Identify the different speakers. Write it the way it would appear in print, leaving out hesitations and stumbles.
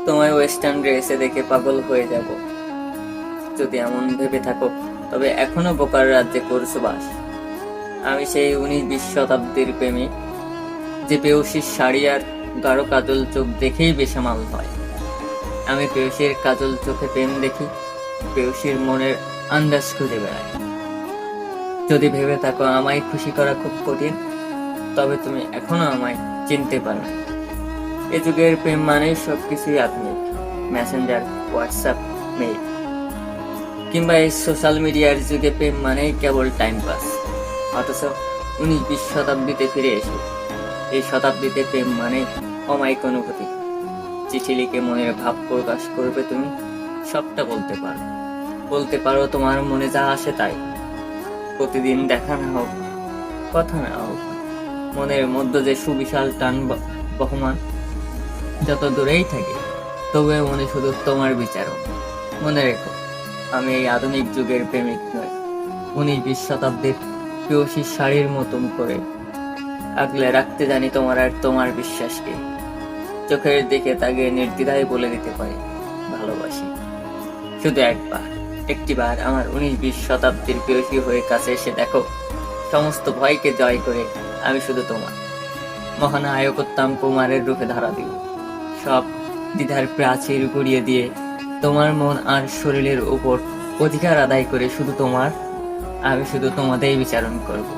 Speaker 1: তোমায় ওয়েস্টার্ন ড্রেসে দেখে পাগল হয়ে যাব। যদি এমন ভেবে থাকো তবে এখনো বোকার রাজ্যে করছো বাস। আমি সেই 19-20 শতাব্দীর প্রেমিক, যে পেয়সীর শাড়ি আর গাঢ় কাজল চোখ দেখেই বেসামাল হয়। আমি পেয়সীর কাজল চোখে প্রেম দেখি, পেয়সীর মনের আন্দাজ খুঁজে বেড়াই। যদি ভেবে থাকো আমায় খুশি করা খুব কঠিন, তবে তুমি এখনো আমায় চিনতে পারো। এ যুগের প্রেম মানেই সবকিছুই আধুনিক, মেসেঞ্জার, হোয়াটসঅ্যাপ, মেইল, কিংবা এই সোশ্যাল মিডিয়ার যুগে প্রেম মানেই কেবল টাইম পাস। অথচ 19-20 শতাব্দীতে ফিরে এসে এই শতাব্দীতে প্রেম মানে অমায়িক অনুভূতি। চিঠি লিখে মনের ভাব প্রকাশ করবে তুমি, সবটা বলতে পারো তোমার মনে যা আসে তাই। প্রতিদিন দেখা না হোক, কথা না হোক, মনের মধ্যে যে সুবিশাল টান বহমান, যত দূরেই থাকে তবুও মনে শুধু তোমার বিচারও। মনে রেখো, আমি এই আধুনিক যুগের প্রেমিক নই, 19-20 শতাব্দীর প্রেয়সী শাড়ির মতন করে আগলে রাখতে জানি তোমার আর তোমার বিশ্বাসকে। চোখের দিকে তাকিয়ে নির্দ্বিধায় বলে দিতে পারি ভালোবাসি। শুধু একটিবার আমার 19-20 শতাব্দীর প্রেয়সী হয়ে কাছে এসে দেখো, সমস্ত ভয়কে জয় করে আমি শুধু তোমার মহানায়কোত্তম কুমারের রূপে ধরা দিব। সব দ্বিধার প্রাচীর গুড়িয়ে দিয়ে তোমার মন আর শরীরের উপর অধিকার আদায় করে আমি শুধু তোমাদেরই বিচারণ করব।